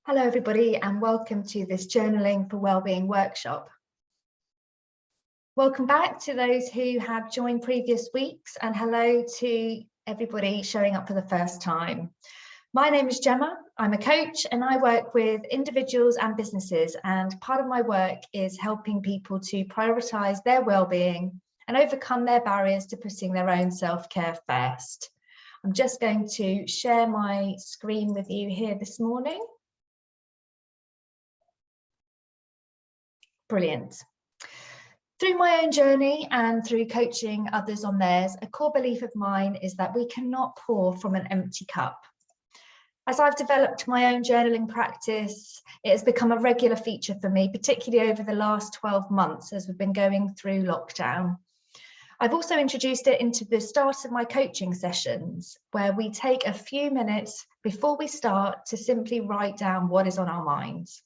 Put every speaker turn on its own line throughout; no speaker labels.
Hello everybody and welcome to this Journaling for Wellbeing workshop. Welcome back to those who have joined previous weeks and hello to everybody showing up for the first time. My name is Gemma, I'm a coach and I work with individuals and businesses, and part of my work is helping people to prioritise their wellbeing and overcome their barriers to putting their own self-care first. I'm just going to share my screen with you here this morning. Brilliant. Through my own journey and through coaching others on theirs, a core belief of mine is that we cannot pour from an empty cup. As I've developed my own journaling practice, it has become a regular feature for me, particularly over the last 12 months as we've been going through lockdown. I've also introduced it into the start of my coaching sessions, where we take a few minutes before we start to simply write down what is on our minds.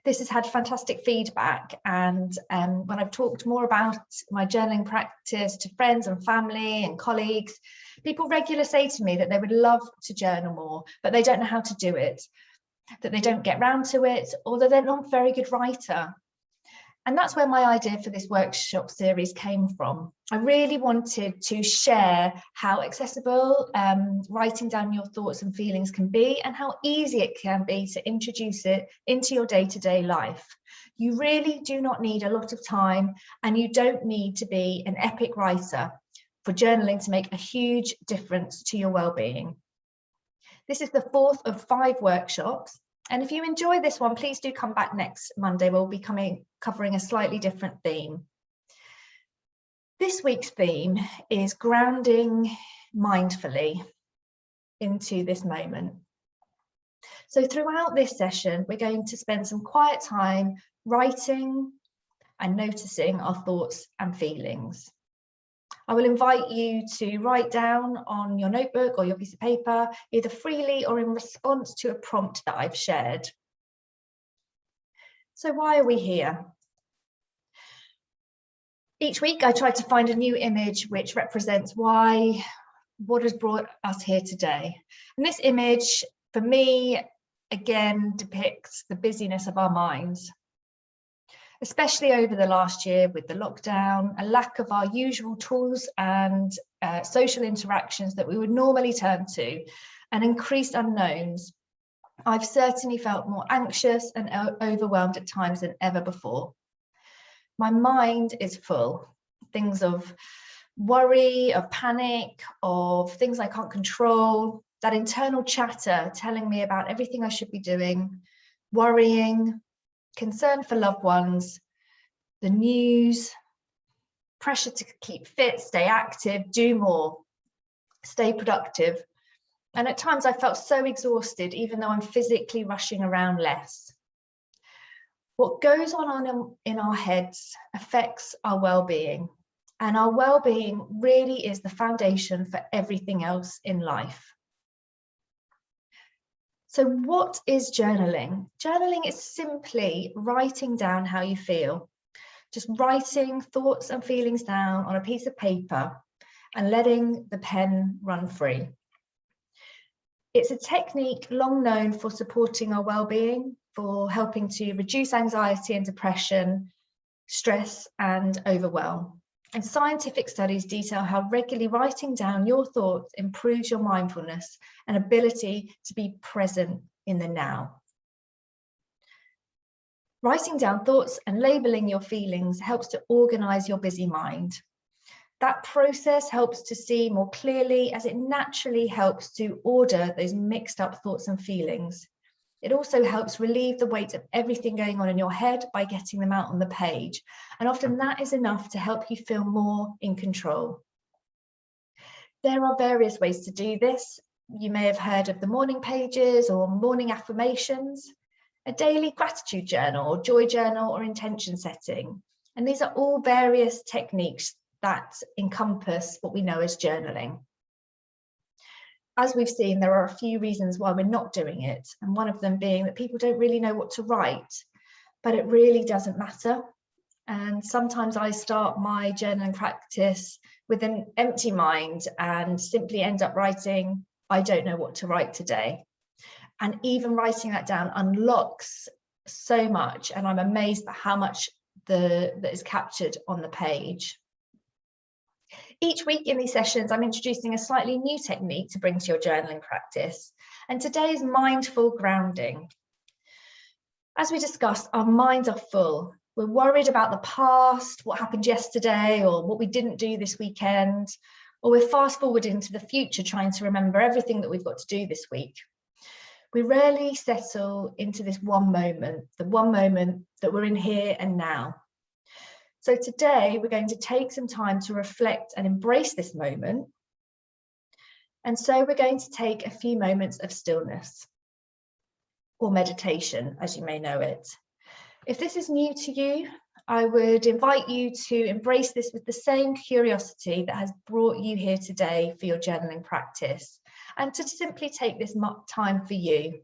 This has had fantastic feedback, and when I've talked more about my journaling practice to friends and family and colleagues, people regularly say to me that they would love to journal more, but they don't know how to do it, that they don't get round to it, or that they're not a very good writer. And that's where my idea for this workshop series came from. I really wanted to share how accessible writing down your thoughts and feelings can be, and how easy it can be to introduce it into your day-to-day life. You really do not need a lot of time, and you don't need to be an epic writer for journaling to make a huge difference to your well-being. This is the fourth of 5 workshops. And if you enjoy this one, please do come back next Monday. We'll be covering a slightly different theme. This week's theme is grounding mindfully into this moment. So throughout this session, we're going to spend some quiet time writing and noticing our thoughts and feelings. I will invite you to write down on your notebook or your piece of paper, either freely or in response to a prompt that I've shared. So why are we here? Each week I try to find a new image which represents what has brought us here today. And this image, for me, again, depicts the busyness of our minds. Especially over the last year with the lockdown, a lack of our usual tools and social interactions that we would normally turn to, and increased unknowns. I've certainly felt more anxious and overwhelmed at times than ever before. My mind is full, things of worry, of panic, of things I can't control, that internal chatter telling me about everything I should be doing, worrying, concern for loved ones, the news, pressure to keep fit, stay active, do more, stay productive. And at times I felt so exhausted, even though I'm physically rushing around less. What goes on in our heads affects our well-being, and our well-being really is the foundation for everything else in life. So what is journaling? Journaling is simply writing down how you feel. Just writing thoughts and feelings down on a piece of paper and letting the pen run free. It's a technique long known for supporting our well-being, for helping to reduce anxiety and depression, stress and overwhelm. And scientific studies detail how regularly writing down your thoughts improves your mindfulness and ability to be present in the now. Writing down thoughts and labeling your feelings helps to organize your busy mind. That process helps to see more clearly, as it naturally helps to order those mixed up thoughts and feelings. It also helps relieve the weight of everything going on in your head by getting them out on the page. And often that is enough to help you feel more in control. There are various ways to do this. You may have heard of the morning pages or morning affirmations, a daily gratitude journal or joy journal or intention setting. And these are all various techniques that encompass what we know as journaling. As we've seen, there are a few reasons why we're not doing it, and one of them being that people don't really know what to write, but it really doesn't matter. And sometimes I start my journaling practice with an empty mind and simply end up writing, I don't know what to write today. And even writing that down unlocks so much. And I'm amazed at how much that is captured on the page. Each week in these sessions, I'm introducing a slightly new technique to bring to your journaling practice. And today is mindful grounding. As we discussed, our minds are full. We're worried about the past, what happened yesterday, or what we didn't do this weekend, or we're fast forward into the future trying to remember everything that we've got to do this week. We rarely settle into this one moment, the one moment that we're in here and now. So today we're going to take some time to reflect and embrace this moment. And so we're going to take a few moments of stillness, or meditation, as you may know it. If this is new to you, I would invite you to embrace this with the same curiosity that has brought you here today for your journaling practice, and to simply take this time for you.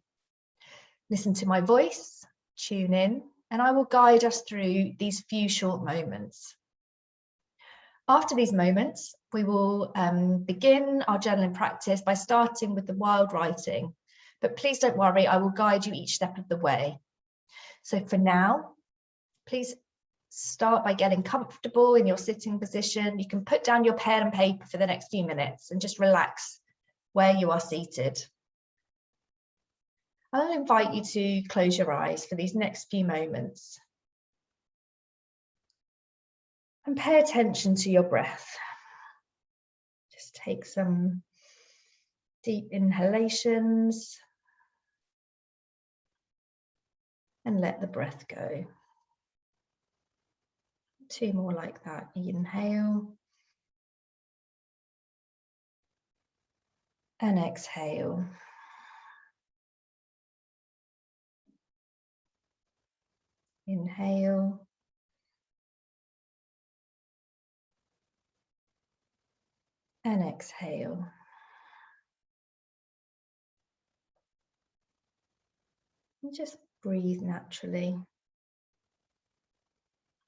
Listen to my voice, tune in, and I will guide us through these few short moments. After these moments, we will begin our journaling practice by starting with the wild writing. But please don't worry, I will guide you each step of the way. So for now, please start by getting comfortable in your sitting position. You can put down your pen and paper for the next few minutes and just relax where you are seated. I'll invite you to close your eyes for these next few moments. And pay attention to your breath. Just take some deep inhalations and let the breath go. 2 more like that. Inhale and exhale. Inhale and exhale. And just breathe naturally.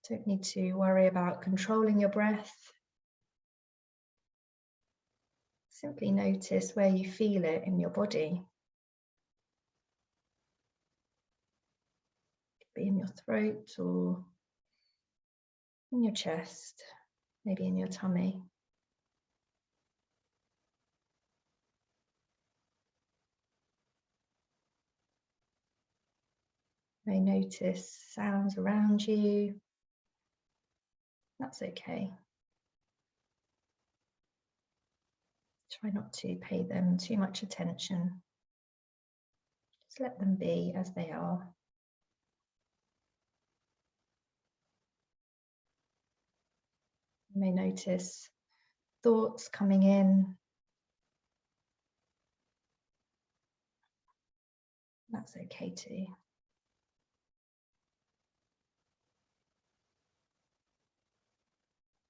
Don't need to worry about controlling your breath. Simply notice where you feel it in your body. It could be in your throat or in your chest, maybe in your tummy. You may notice sounds around you. That's okay. Try not to pay them too much attention. Just let them be as they are. You may notice thoughts coming in. That's okay too.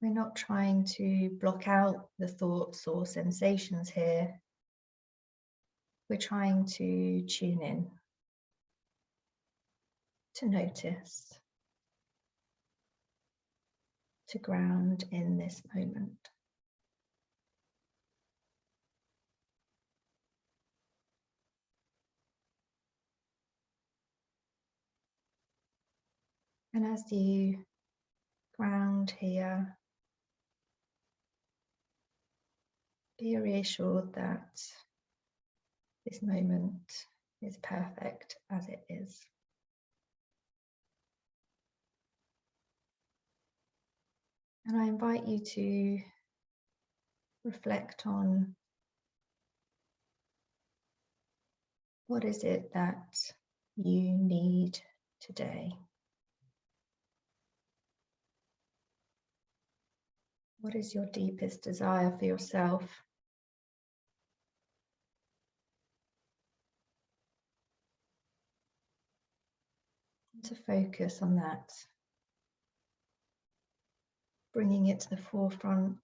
We're not trying to block out the thoughts or sensations here. We're trying to tune in, to notice, to ground in this moment. And as you ground here, be reassured that this moment is perfect as it is. And I invite you to reflect on what is it that you need today. What is your deepest desire for yourself? To focus on that, bringing it to the forefront,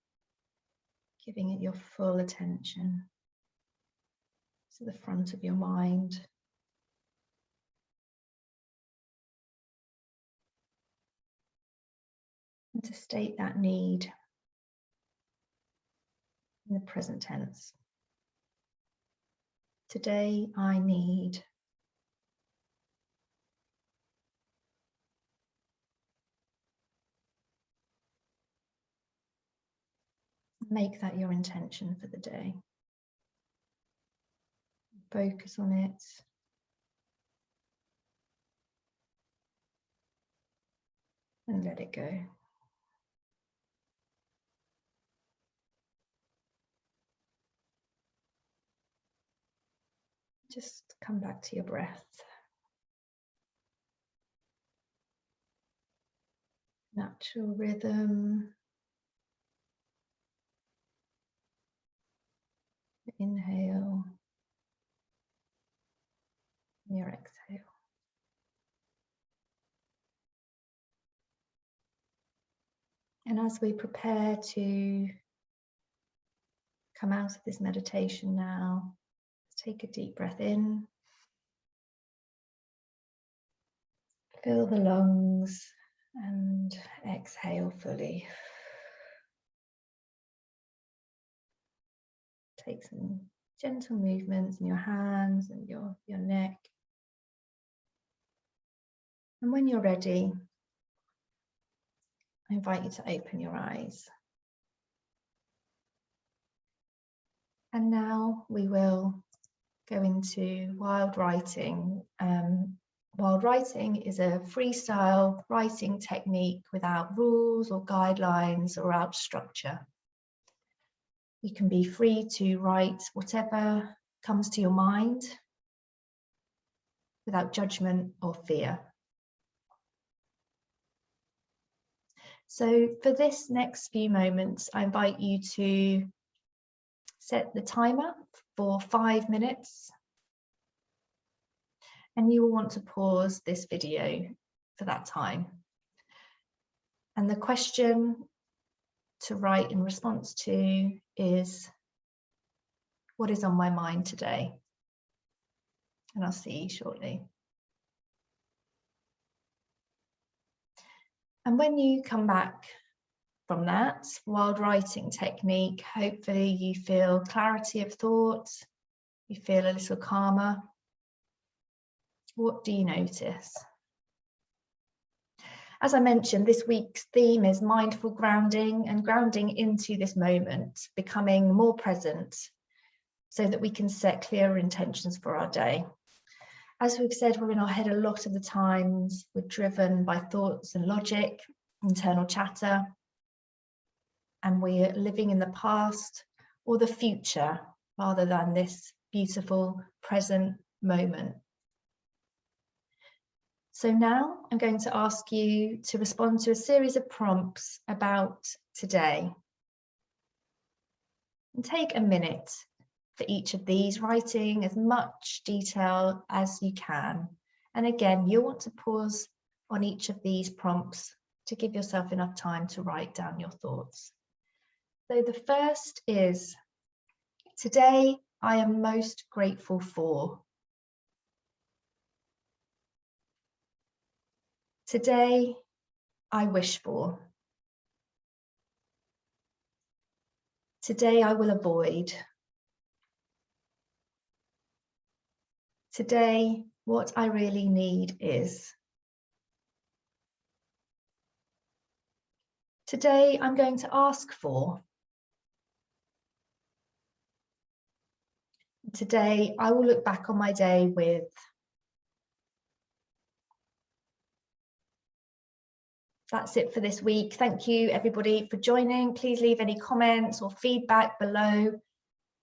giving it your full attention, to the front of your mind. And to state that need in the present tense. Today I need. Make that your intention for the day. Focus on it. And let it go. Just come back to your breath. Natural rhythm. Inhale. Your exhale. And as we prepare to come out of this meditation now, let's take a deep breath in. Fill the lungs and exhale fully. Take some gentle movements in your hands and your neck. And when you're ready, I invite you to open your eyes. And now we will go into wild writing. Wild writing is a freestyle writing technique without rules or guidelines or without structure. You can be free to write whatever comes to your mind without judgment or fear. So for this next few moments, I invite you to set the timer for 5 minutes. And you will want to pause this video for that time. And the question to write in response to is, what is on my mind today? And I'll see you shortly. And when you come back from that wild writing technique, hopefully you feel clarity of thought, you feel a little calmer. What do you notice? As I mentioned, this week's theme is mindful grounding and grounding into this moment, becoming more present so that we can set clearer intentions for our day. As we've said, we're in our head a lot of the times. We're driven by thoughts and logic, internal chatter, and we're living in the past or the future rather than this beautiful present moment. So now I'm going to ask you to respond to a series of prompts about today. And take a minute for each of these, writing as much detail as you can. And again, you'll want to pause on each of these prompts to give yourself enough time to write down your thoughts. So the first is, today I am most grateful for. Today I wish for. Today I will avoid. Today, what I really need is. Today, I'm going to ask for. Today, I will look back on my day with. That's it for this week. Thank you, everybody, for joining. Please leave any comments or feedback below.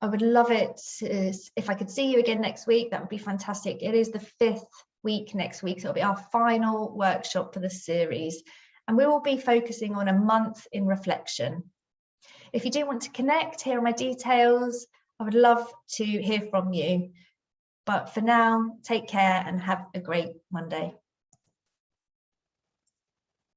I would love it if I could see you again next week. That would be fantastic. It is the 5th week next week, so it'll be our final workshop for the series. And we will be focusing on a month in reflection. If you do want to connect, here are my details. I would love to hear from you. But for now, take care and have a great Monday.